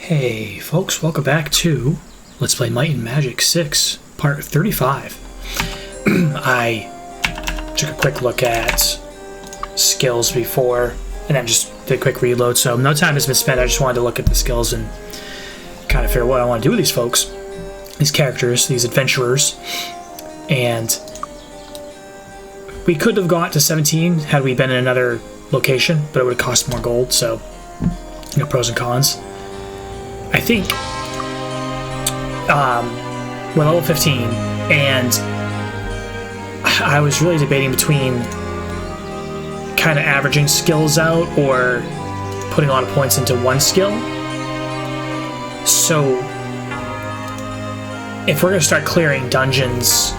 Hey folks, welcome back to Let's Play Might and Magic 6, part 35. I took a quick look at skills before, and then just did a quick reload, so no time has been spent. I just wanted to look at the skills and kind of figure out what I want to do with these folks, these characters, these adventurers. And we could have got to 17 had we been in another location, but it would have cost more gold, so, you know, pros and cons. I think we're level 15, and I was really debating between kind of averaging skills out or putting a lot of points into one skill. So if we're going to start clearing dungeons,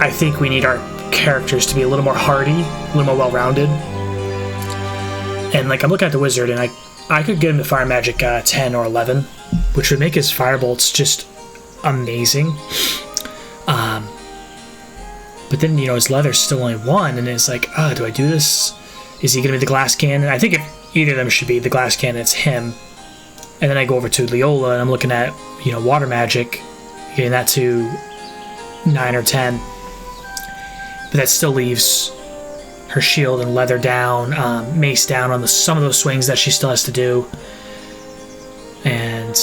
I think we need our characters to be a little more hardy, a little more well-rounded. And like, I'm looking at the wizard, and I could get him to fire magic 10 or 11, which would make his firebolts just amazing. But then, you know, his leather's still only 1, and it's like, do I do this? Is he going to be the glass cannon? I think if either of them should be the glass cannon, it's him. And then I go over to Leola, and I'm looking at, you know, water magic, getting that to 9 or 10. But that still leaves her shield and leather down, mace down on some of those swings that she still has to do, and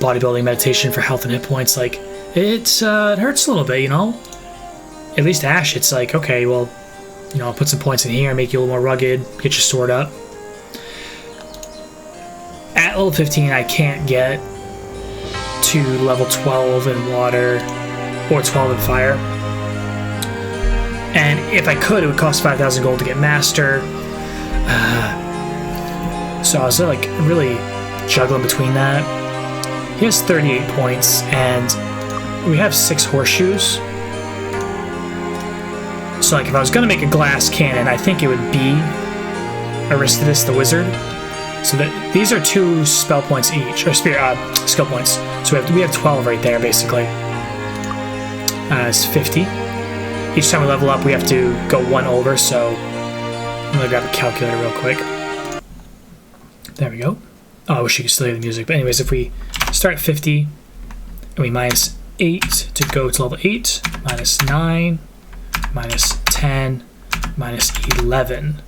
bodybuilding meditation for health and hit points. Like, it hurts a little bit, you know? At least Ash, it's like, okay, well, you know, I'll put some points in here, make you a little more rugged, get your sword up. At level 15, I can't get to level 12 in water or 12 in fire. And if I could, it would cost 5,000 gold to get master. So I was like really juggling between that. He has 38 points, and we have 6 horseshoes. So like, if I was going to make a glass cannon, I think it would be Aristides the wizard. So that these are 2 spell points each, or skill points. So we have 12 right there, basically. It's 50. Each time we level up, we have to go 1 over, so I'm going to grab a calculator real quick. There we go. Oh, I wish you could still hear the music. But anyways, if we start at 50, and we minus 8 to go to level 8, minus 9, minus 10, minus 11,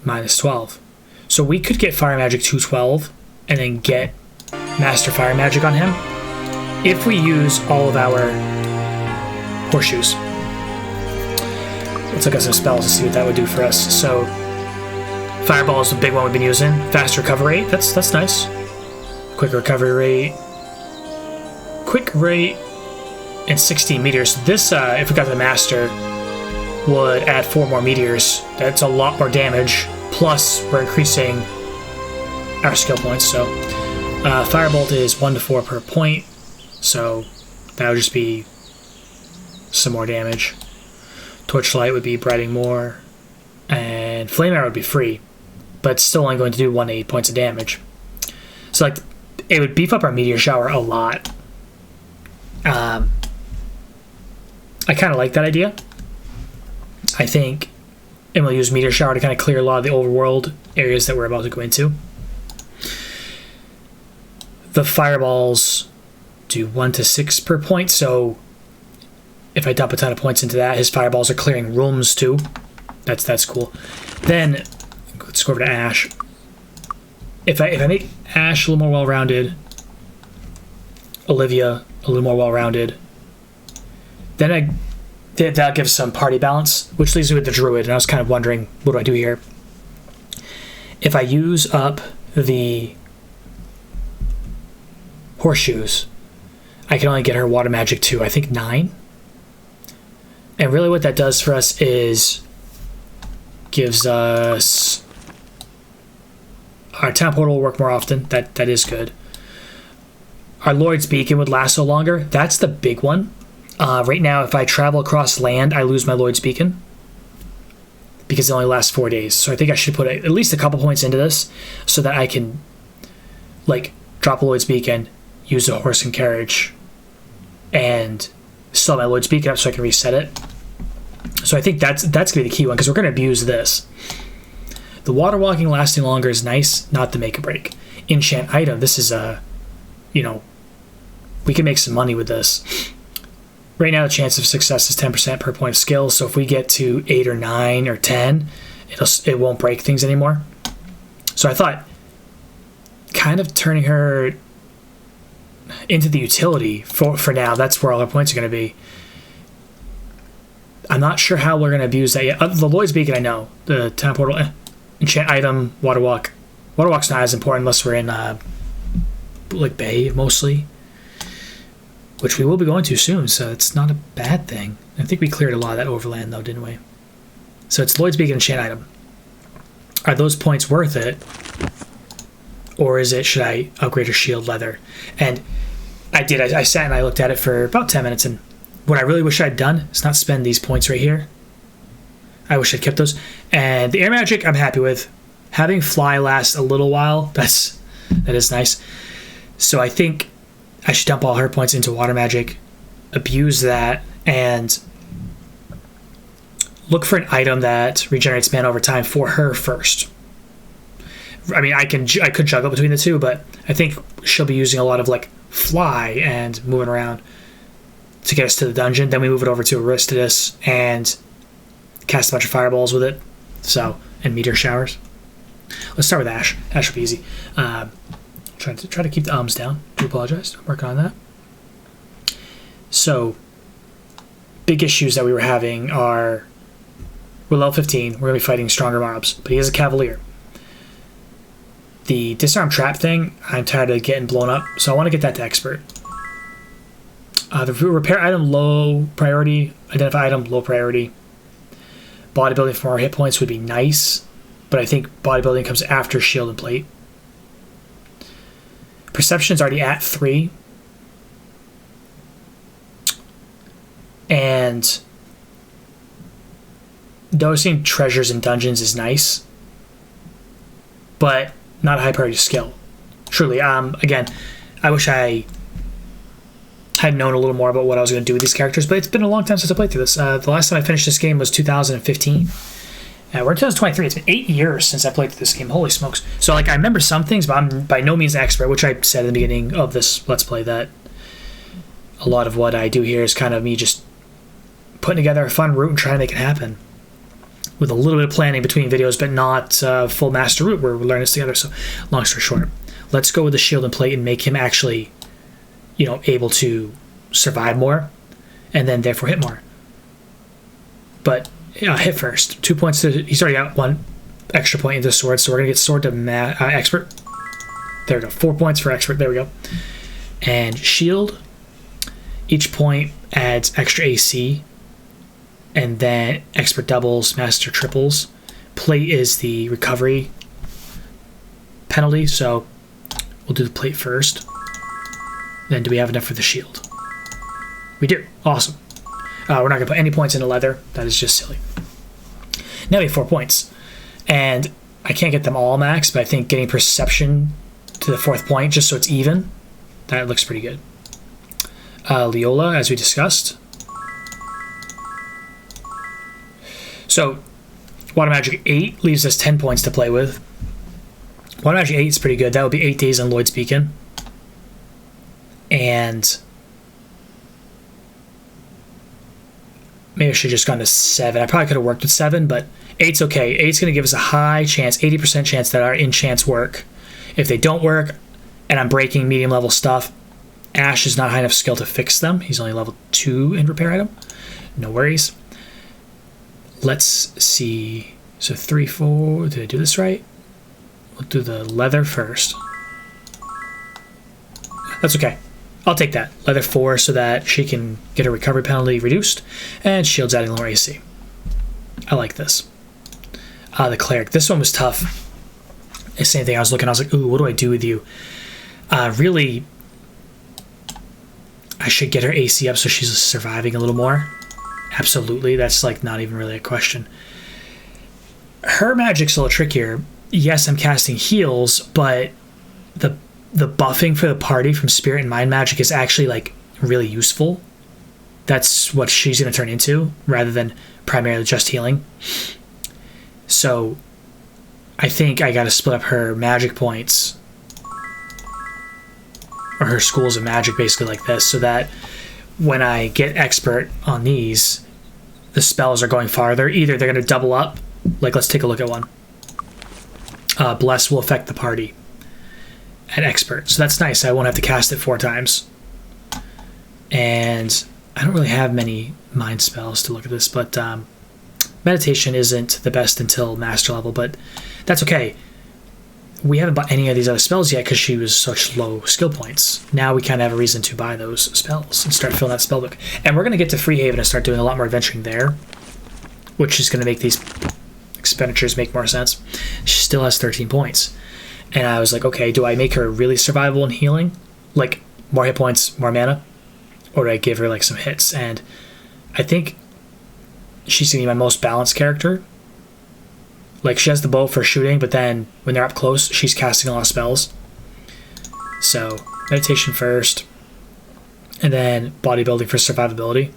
minus 12. So we could get Fire Magic 212, and then get Master Fire Magic on him, if we use all of our horseshoes. Let's look at some spells to see what that would do for us. So, Fireball is the big one we've been using. Fast recovery rate, that's nice. Quick recovery rate. Quick rate, and 16 meters. This, if we got the Master, would add 4 more meteors. That's a lot more damage. Plus, we're increasing our skill points. So, Firebolt is 1 to 4 per point. So, that would just be some more damage. Torchlight would be brighting more, and Flame Arrow would be free, but it's still only going to do 1 to 8 points of damage. So like, it would beef up our Meteor Shower a lot. I kind of like that idea. I think, and we'll use Meteor Shower to kind of clear a lot of the overworld areas that we're about to go into. The fireballs do 1 to 6 per point, so if I dump a ton of points into that, his fireballs are clearing rooms too. That's cool. Then let's go over to Ash. If I make Ash a little more well-rounded, Olivia a little more well-rounded, then that gives some party balance, which leaves me with the druid. And I was kind of wondering, what do I do here? If I use up the horseshoes, I can only get her water magic to, I think, 9. And really what that does for us is gives us our town portal will work more often. That is good. Our Lord's Beacon would last so longer. That's the big one. Right now, if I travel across land, I lose my Lord's Beacon because it only lasts 4 days. So I think I should put at least a couple points into this so that I can, like, drop a Lord's Beacon, use a horse and carriage, and still have my Lord's Beacon up so I can reset it. So I think that's going to be the key one, because we're going to abuse this. The water walking lasting longer is nice, not the make or break. Enchant item, this is a, you know, we can make some money with this. Right now the chance of success is 10% per point of skill, so if we get to 8 or 9 or 10, it won't break things anymore. So I thought kind of turning her into the utility for now, that's where all our points are going to be. I'm not sure how we're going to abuse that yet. The Lloyd's Beacon, I know. The Town Portal, enchant item, Water Walk. Water Walk's not as important unless we're in like Bay mostly, which we will be going to soon, so it's not a bad thing. I think we cleared a lot of that overland though, didn't we? So it's Lloyd's Beacon, enchant item. Are those points worth it? Or is it, should I upgrade her shield leather? And I did. I sat and I looked at it for about 10 minutes, and what I really wish I'd done is not spend these points right here. I wish I'd kept those. And the air magic, I'm happy with. Having fly last a little while, that is nice. So I think I should dump all her points into water magic, abuse that, and look for an item that regenerates mana over time for her first. I mean, I could juggle between the two, but I think she'll be using a lot of like fly and moving around to get us to the dungeon. Then we move it over to Aristidus and cast a bunch of fireballs with it. So, and meteor showers. Let's start with Ash. Ash will be easy. Try to keep the ums down. Do apologize. I'm working on that. So, big issues that we were having are, we're level 15. We're going to be fighting stronger mobs, but he is a Cavalier. The disarm trap thing, I'm tired of getting blown up, so I want to get that to expert. The repair item, low priority. Identify item, low priority. Bodybuilding for more hit points would be nice, but I think bodybuilding comes after shield and plate. Perception's already at 3. And noticing treasures in dungeons is nice, but not a high priority skill. Truly. Again, I wish I had known a little more about what I was going to do with these characters, but it's been a long time since I played through this. The last time I finished this game was 2015. We're in 2023. It's been 8 years since I played through this game. Holy smokes. So, like, I remember some things, but I'm by no means an expert, which I said in the beginning of this Let's Play, that a lot of what I do here is kind of me just putting together a fun route and trying to make it happen with a little bit of planning between videos, but not full master route where we're learning this together. So, long story short, let's go with the shield and plate and make him actually, you know, able to survive more and then therefore hit more. But hit first. 2 points to, he's already got 1 extra point into sword, so we're gonna get sword to expert. There we go. 4 points for expert. There we go. And shield, each point adds extra AC, and then expert doubles, master triples. Plate is the recovery penalty, so we'll do the plate first. Then do we have enough for the shield? We do. Awesome. We're not going to put any points into leather. That is just silly. Now we have 4 points. And I can't get them all max, but I think getting perception to the 4th point, just so it's even, that looks pretty good. Leola, as we discussed. So, Water Magic 8 leaves us 10 points to play with. Water Magic 8 is pretty good. That would be 8 days on Lloyd's Beacon. And maybe I should have just gone to 7. I probably could have worked with 7, but 8's okay. 8's going to give us a high chance, 80% chance that our enchants work. If they don't work, and I'm breaking medium level stuff, Ash is not high enough skill to fix them. He's only level 2 in repair item. No worries. Let's see. So 3, 4. Did I do this right? We'll do the leather first. That's okay. I'll take that. Leather 4 so that she can get her recovery penalty reduced, and shield's adding lower AC. I like this. The cleric. This one was tough. The same thing. I was looking. I was like, ooh, what do I do with you? Really, I should get her AC up so she's surviving a little more. Absolutely. That's like not even really a question. Her magic's a little trickier. Yes, I'm casting heals, but the buffing for the party from spirit and mind magic is actually like really useful. That's what she's going to turn into rather than primarily just healing. So I think I gotta split up her magic points. Or her schools of magic, basically like this, so that when I get expert on these, the spells are going farther. Either they're going to double up, like let's take a look at one. Bless will affect the party at expert, so that's nice. I won't have to cast it 4 times. And I don't really have many mind spells to look at this, but meditation isn't the best until master level, but that's okay. We haven't bought any of these other spells yet because she was such low skill points. Now we kind of have a reason to buy those spells and start filling that spell book. And we're going to get to Freehaven and start doing a lot more adventuring there, which is going to make these expenditures make more sense. She still has 13 points. And I was like, okay, do I make her really survivable and healing? Like, more hit points, more mana? Or do I give her, like, some hits? And I think she's going to be my most balanced character. Like, she has the bow for shooting, but then when they're up close, she's casting a lot of spells. So, meditation first, and then bodybuilding for survivability,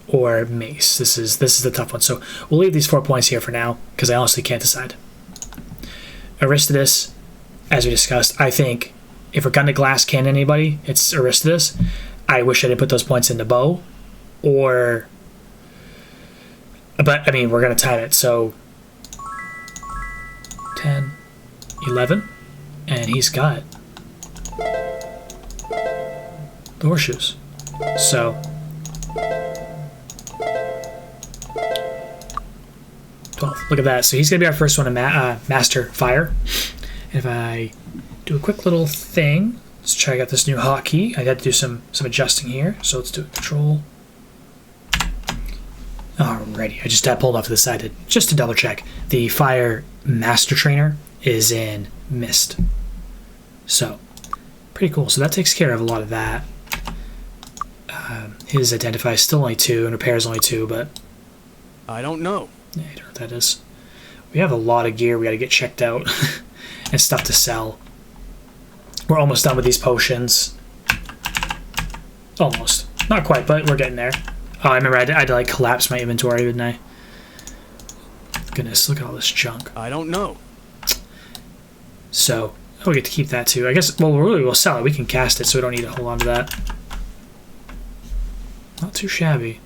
or mace. This is the tough one. So, we'll leave these 4 points here for now, because I honestly can't decide. Aristides, as we discussed, I think if we're gonna glass cannon anybody, it's Aristides. I wish I didn't put those points into bow, but I mean, we're gonna time it, so 10, 11, and he's got the horseshoes. So 12. Look at that. So he's gonna be our first one to master fire. And if I do a quick little thing, let's try out this new hotkey. I had to do some adjusting here. So let's do control. Alrighty, I just pulled off to the side just to double check. The fire master trainer is in mist. So, pretty cool. So that takes care of a lot of that. His identify is still only 2, and repair is only 2, but I don't know. Yeah, I don't know what that is. We have a lot of gear we got to get checked out and stuff to sell. We're almost done with these potions. Almost. Not quite, but we're getting there. Oh, I remember I had to like collapse my inventory, didn't I? Goodness, look at all this junk. I don't know. So, we get to keep that too. I guess, well, we'll sell it. We can cast it, so we don't need to hold on to that. Not too shabby.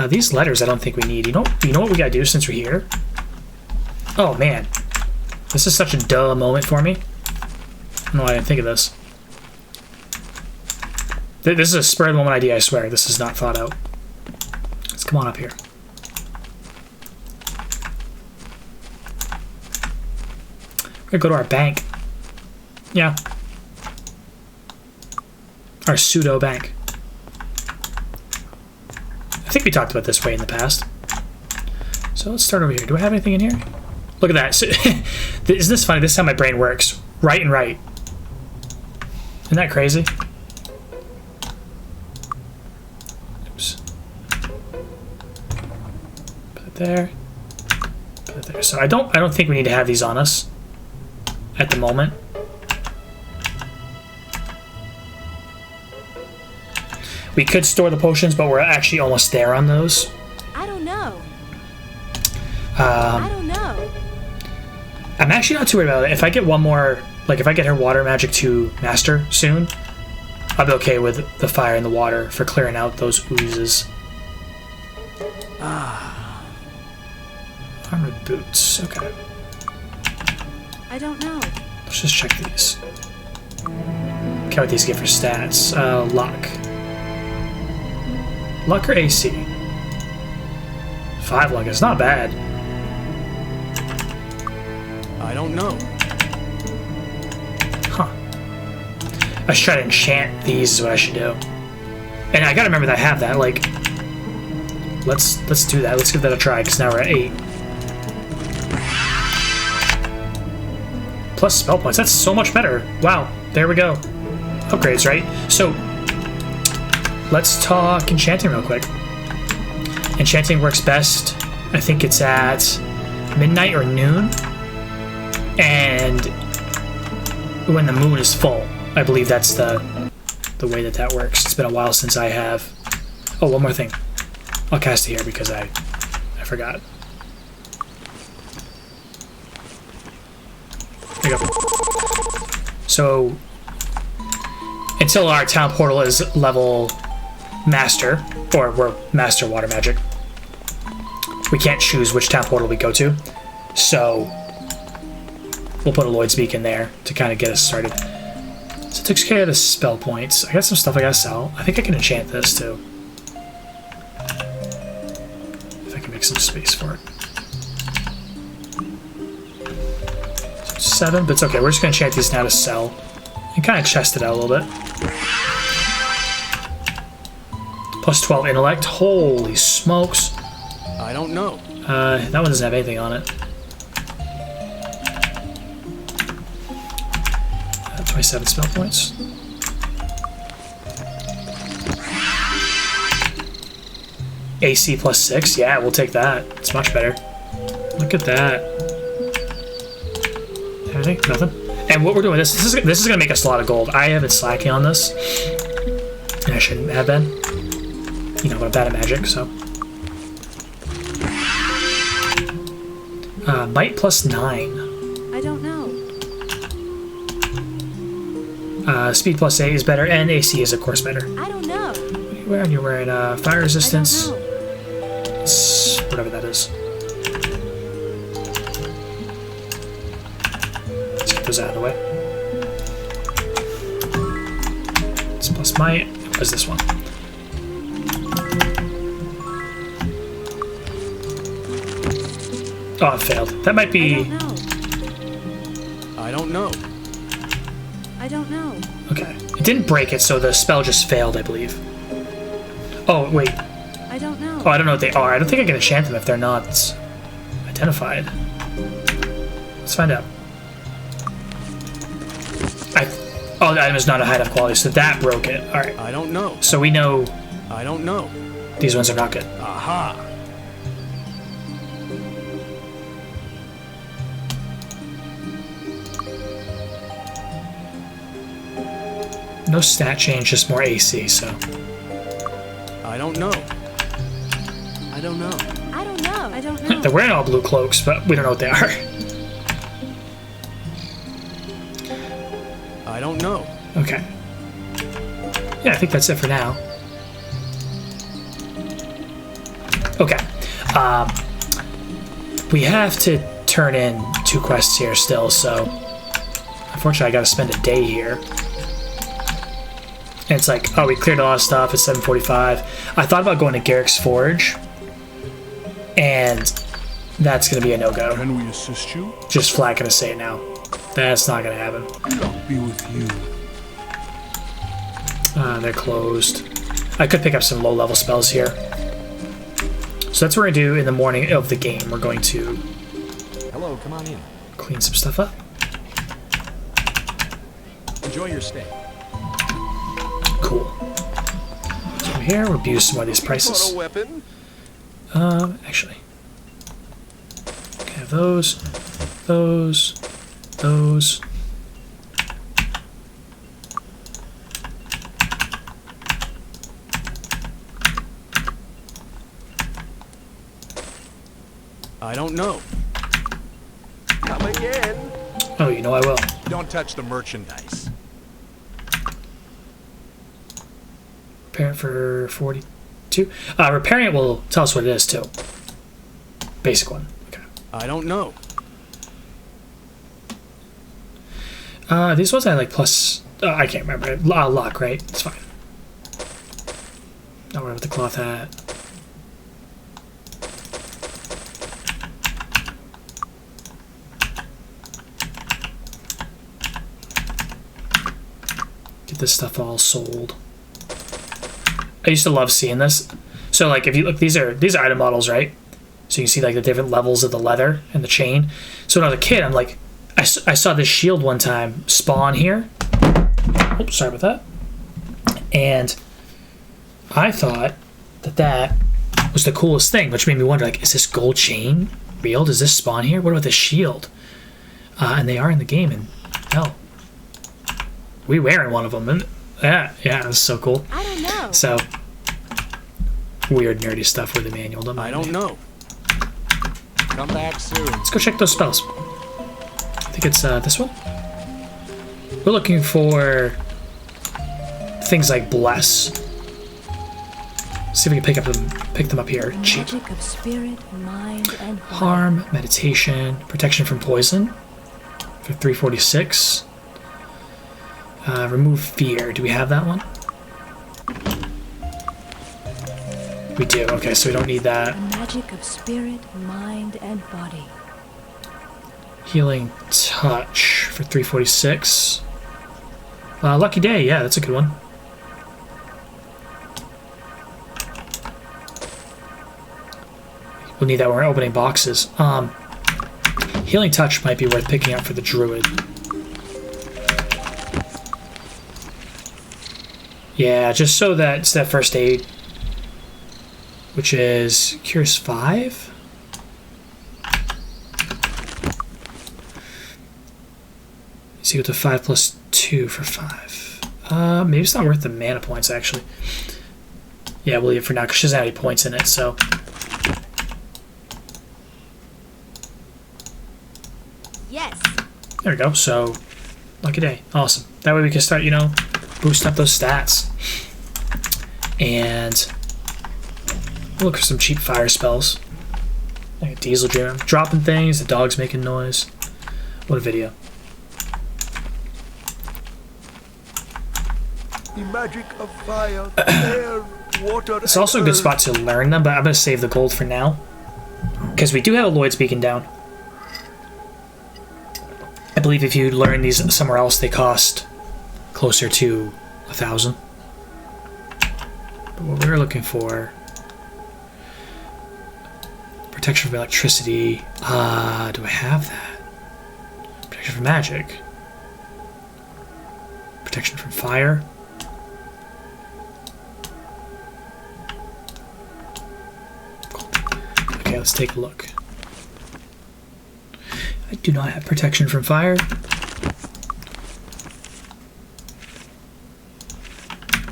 These letters I don't think we need. You know what we gotta do since we're here? Oh, man. This is such a duh moment for me. I don't know why I didn't think of this. This is a spur of the moment idea, I swear. This is not thought out. Let's come on up here. We're gonna go to our bank. Yeah. Our pseudo bank. I think we talked about this way in the past. So let's start over here. Do I have anything in here? Look at that. So, isn't this funny? This is how my brain works. Right and right. Isn't that crazy? Oops. Put it there. Put it there. So I don't think we need to have these on us at the moment. We could store the potions, but we're actually almost there on those. I don't know. I don't know. I'm actually not too worried about it. If I get one more, like if I get her water magic to master soon, I'll be okay with the fire and the water for clearing out those oozes. Armored boots. Okay. I don't know. Let's just check these. Okay, what these give for stats. Luck. Luck or AC? 5 luck. It's not bad. I don't know. Huh. I should try to enchant these is what I should do. And I gotta remember that I have that. Like, let's do that. Let's give that a try, because now we're at 8. Plus spell points. That's so much better. Wow. There we go. Upgrades, right? So, let's talk enchanting real quick. Enchanting works best, I think it's at midnight or noon, and when the moon is full. I believe that's the way that works. It's been a while since I have... Oh, one more thing. I'll cast it here because I forgot. pick up. So until our town portal is level master, or we're master water magic, we can't choose which town portal we go to. So we'll put a Lloyd's Beacon there to kind of get us started. So it takes care of the spell points. I got some stuff I gotta sell. I think I can enchant this too. If I can make some space for it. So 7, but it's okay. We're just gonna enchant these now to sell. And kind of chest it out a little bit. Plus 12 intellect. Holy smokes. I don't know. That one doesn't have anything on it. 27 spell points. AC plus 6. Yeah, we'll take that. It's much better. Look at that. Anything? Nothing? And what we're doing, this is going to make us a lot of gold. I have been slacking on this. And I shouldn't have been. You know, but I'm bad at magic, so. Might plus 9. I don't know. Speed plus 8 is better, and AC is of course better. I don't know. You're wearing fire resistance. I don't know. It's whatever that is. Let's get those out of the way. It's plus might. What is this one? Oh, it failed. That might be. I don't know. I don't know. Okay. It didn't break it, so the spell just failed, I believe. Oh, wait. I don't know. Oh, I don't know what they are. I don't think I can enchant them if they're not identified. Let's find out. Oh, the item is not a high enough quality, so that broke it. Alright. I don't know. So we know I don't know. these ones are not good. Aha! No stat change, just more AC, so. I don't know. I don't know. I don't know. I don't know. They're wearing all blue cloaks, but we don't know what they are. I don't know. Okay. Yeah, I think that's it for now. Okay. We have to turn in 2 quests here still, so unfortunately I gotta spend a day here. And it's like, oh, we cleared a lot of stuff, it's 7:45. I thought about going to Garrick's Forge, and that's gonna be a no-go. Can we assist you? Just flat gonna say it now. That's not gonna happen. I'll be with you. They're closed. I could pick up some low-level spells here. So that's what we're gonna do in the morning of the game. We're going to Hello, come on in. clean some stuff up. Enjoy your stay. Cool. So over here, we'll abuse some of these prices. weapon? Actually. Okay, have those, those. I don't know. Come again. Oh, you know I will. Don't touch the merchandise. Repair it for 42. Repairing it will tell us what it is, too. Basic one. Okay. I don't know. These ones I like plus... I can't remember. Luck, right? It's fine. Not worry about the cloth hat. Get this stuff all sold. I used to love seeing this. So like if you look, these are item models, right? So you see like the different levels of the leather and the chain. So when I was a kid, I'm like, I saw this shield one time spawn here. Oops, sorry about that. And I thought that was the coolest thing, which made me wonder, like, is this gold chain real? Does this spawn here? What about the shield? And they are in the game, and no. We wearing one of them, and yeah, that's so cool. I don't know. So, weird nerdy stuff with the manual. I don't know. Come back soon. Let's go check those spells. I think think it's this one. We're looking for things like bless. See if we can pick them up here. Cheap. Magic of spirit, mind, and body. Harm, meditation, protection from poison for 346. Remove fear. Do we have that one? We do. Okay, so we don't need that. Magic of spirit, mind, and body. Healing touch for 346. Lucky day. Yeah, that's a good one. We'll need that when we're opening boxes. Healing touch might be worth picking up for the druid. Yeah, just so that it's that first aid, which is cures 5. So you go to 5 plus 2 for 5. Maybe it's not worth the mana points actually. Yeah, we'll leave it for now because she doesn't have any points in it. So. Yes. There we go. So, lucky day. Awesome. That way we can start, you know, boosting up those stats. And we'll look for some cheap fire spells. Like a diesel dream. Dropping things, the dog's making noise. What a video. The magic of fire, air, water. It's also a good spot to learn them, but I'm going to save the gold for now. Because we do have a Lloyd's Beacon down. I believe if you learn these somewhere else, they cost closer to 1,000. But what we're looking for... Protection from electricity. Do I have that? Protection from magic. Protection from fire. Okay, let's take a look. I do not have protection from fire.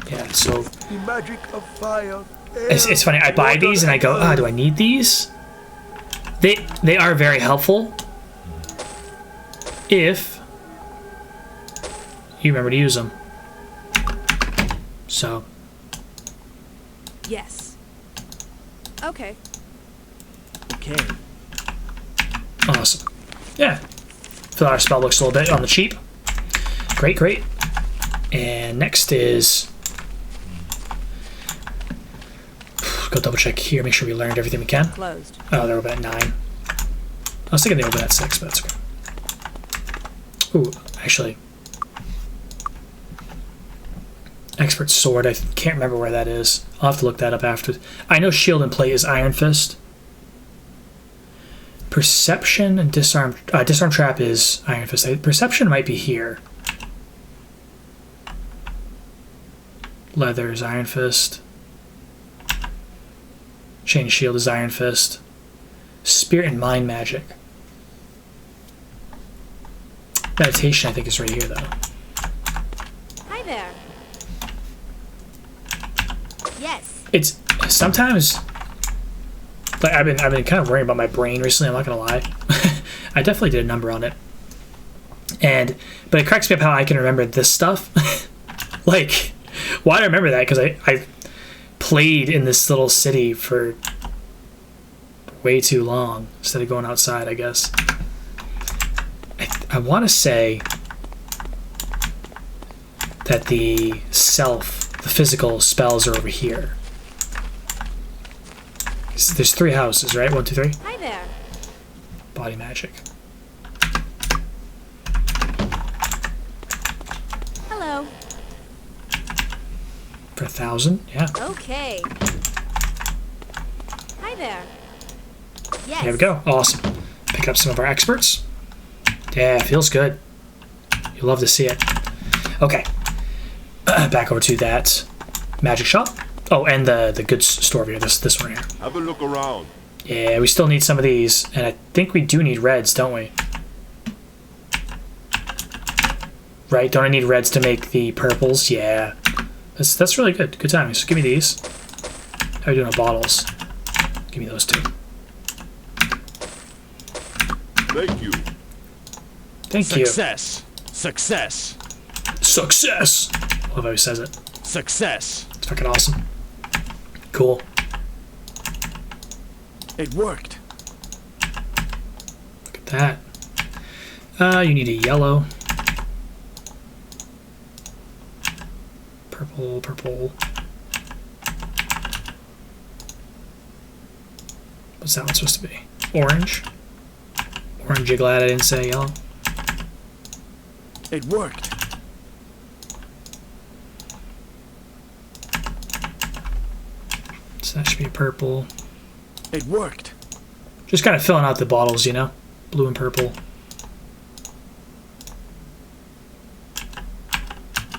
Yeah, so... The magic of fire, air, It's funny, I buy these and I go, do I need these? They are very helpful if you remember to use them. So, Yes. Okay. Okay. awesome. Yeah. Fill out our spell books a little bit on the cheap. Great, great. And next is... Go double check here, make sure we learned everything we can. Closed. Oh, they're open at 9. I was thinking they open at 6, but that's okay. Ooh, actually. Expert Sword, I can't remember where that is. I'll have to look that up after. I know Shield and Plate is Iron Fist. Perception and Disarm... Disarm Trap is Iron Fist. Perception might be here. Leather is Iron Fist. Chain Shield is Iron Fist. Spirit and Mind Magic. Meditation, I think, is right here, though. Hi there. Yes. It's sometimes... Like, I've been kind of worrying about my brain recently, I'm not gonna lie. I definitely did a number on it. But it cracks me up how I can remember this stuff. Like, why do I remember that? Because I played in this little city for way too long instead of going outside, I guess. I want to say that the physical spells are over here. There's 3 houses, right? 1, 2, 3. Hi there. Body magic. Hello. For 1,000, yeah. Okay. Hi there. Yes. There we go. Awesome. Pick up some of our experts. Yeah, feels good. You'll love to see it. Okay. Back over to that magic shop. Oh, and the goods store over here. This one here. Have a look around. Yeah, we still need some of these, and I think we do need reds, don't we? Right? Don't I need reds to make the purples? Yeah. That's really good. Good timing. So give me these. How are we doing on bottles? Give me those 2. Thank you. Thank you. Success. Success. Success. I love how he says it. Success. It's fucking awesome. Cool. It worked. Look at that. You need a yellow. Purple, purple. What's that one supposed to be? Orange? Orange, you glad I didn't say yellow? It worked. So that should be purple. It worked. Just kind of filling out the bottles, you know? Blue and purple.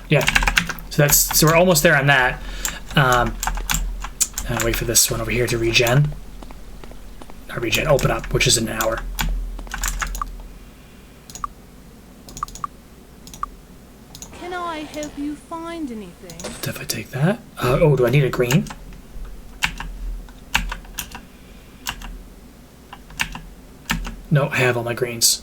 Yeah. So we're almost there on that. Wait for this one over here to regen. Not regen, open up, which is in an hour. Can I help you find anything? If I take that. Oh, do I need a green? No, I have all my greens.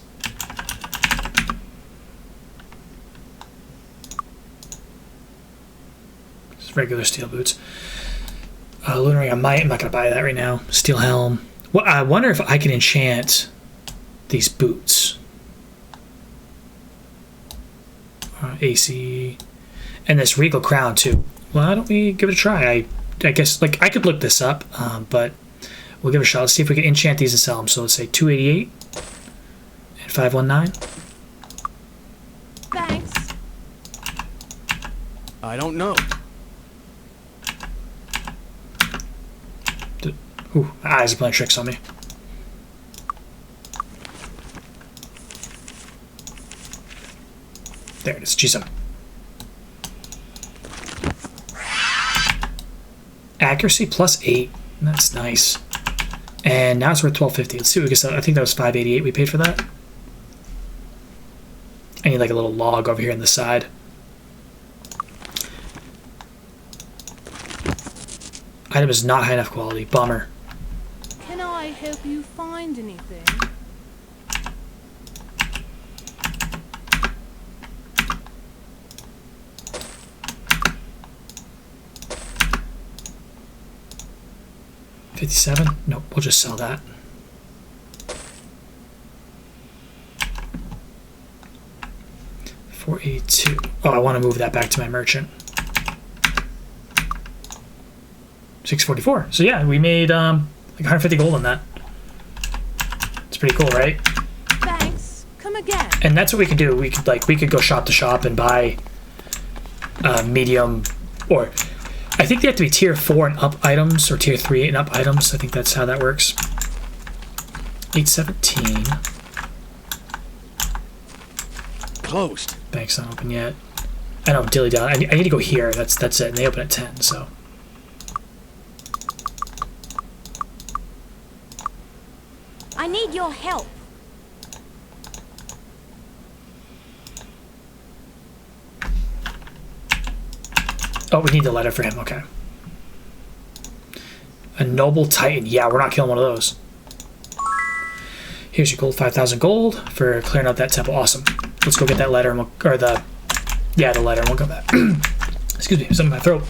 Just regular steel boots. Lunar ring, I'm not going to buy that right now. Steel helm. Well, I wonder if I can enchant these boots. AC. And this regal crown, too. Why don't we give it a try? I guess, like, I could look this up, but we'll give it a shot. Let's see if we can enchant these and sell them. So let's say 288 and 519. Thanks. I don't know. Ooh, my eyes are playing tricks on me. There it is. Jeez. Accuracy +8. That's nice. And now it's worth 1250. Let's see what we can sell. I think that was 588 we paid for that. I need like a little log over here on the side. Item is not high enough quality. Bummer. Can I help you find anything? $57? Nope, we'll just sell that. $482. Oh, I want to move that back to my merchant. $644. So yeah, we made like 150 gold on that. It's pretty cool, right? Thanks. Come again. And that's what we could do. We could go shop to shop and buy medium, or I think they have to be tier 4 and up items, or tier 3 and up items. I think that's how that works. 817. Closed. Bank's not open yet. I know, dilly dally. I need to go here. That's it. And they open at 10. So. I need your help. Oh, we need the letter for him. Okay. A noble titan. Yeah, we're not killing one of those. Here's your gold. 5,000 gold for clearing out that temple. Awesome. Let's go get that letter and the letter and we'll go back. Excuse me, something in my throat.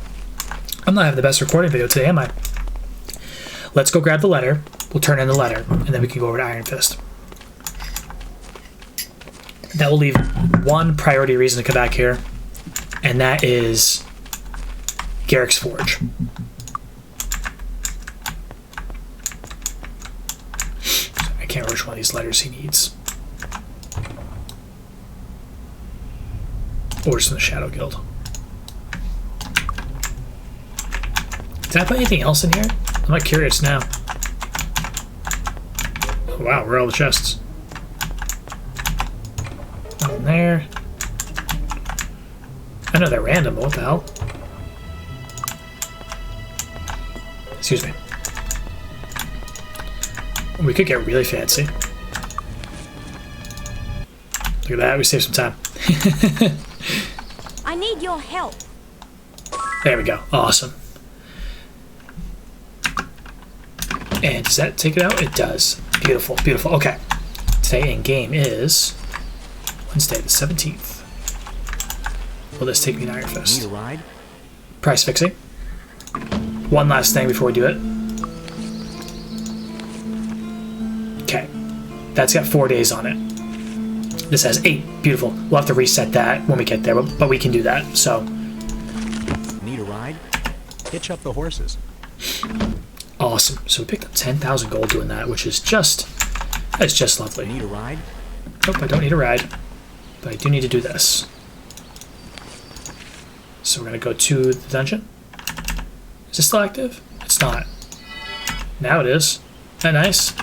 I'm not having the best recording video today, am I? Let's go grab the letter. We'll turn in the letter, and then we can go over to Iron Fist. That will leave one priority reason to come back here, and that is Garrick's Forge. So I can't remember which one of these letters he needs. Or just from the Shadow Guild. Did I put anything else in here? I'm not curious now. Oh, wow, where are all the chests? Nothing there. I know they're random, but what the hell? Excuse me. We could get really fancy. Look at that, we saved some time. I need your help. There we go. Awesome. And does that take it out? It does. Beautiful, beautiful. Okay. Today in game is Wednesday the 17th. Will this take me to Iron Need Fist? a ride? Price fixing. One last thing before we do it. Okay. That's got 4 days on it. This has 8. Beautiful. We'll have to reset that when we get there, but we can do that, so. Need a ride? Hitch up the horses. Awesome. So we picked up 10,000 gold doing that, which is just, that's just lovely. Need a ride? Nope, I don't need a ride, but I do need to do this. So we're gonna go to the dungeon. Is this still active? It's not. Now it is. Isn't that nice?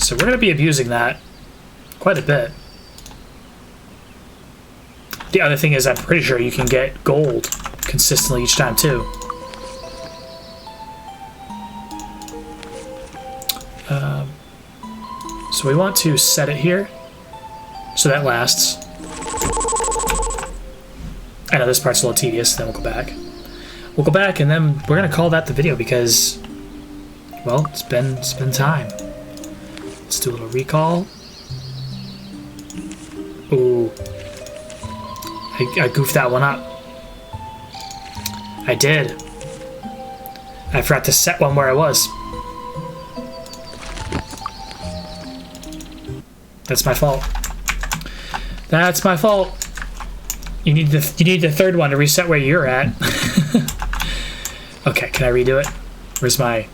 So we're gonna be abusing that quite a bit. The other thing is I'm pretty sure you can get gold consistently each time too. So we want to set it here so that lasts. I know this part's a little tedious, then we'll go back. We'll go back and then we're gonna call that the video because, well, it's been time. Let's do a little recall. Ooh. I goofed that one up. I did. I forgot to set one where I was. That's my fault. That's my fault. You need the third one to reset where you're at. Okay, can I redo it? Where's my?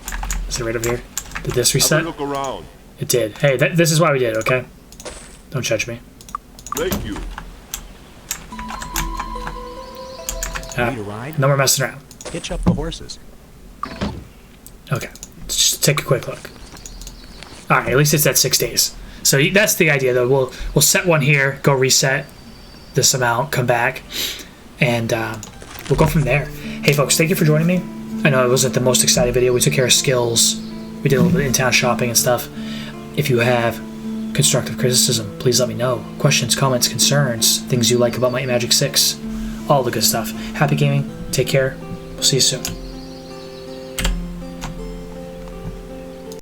Is it right over here? Did this reset? Have a look around. It did. Hey, this is why we did. Okay. Don't judge me. Thank you. Need a ride? No more messing around. Hitch up the horses. Okay, let's just take a quick look. All right, at least it's at 6 days. So that's the idea, though. We'll set one here, go reset this amount, come back, and we'll go from there. Hey, folks, thank you for joining me. I know it wasn't the most exciting video. We took care of skills. We did a little bit of in-town shopping and stuff. If you have constructive criticism, please let me know. Questions, comments, concerns, things you like about my Magic 6, all the good stuff. Happy gaming. Take care. We'll see you soon.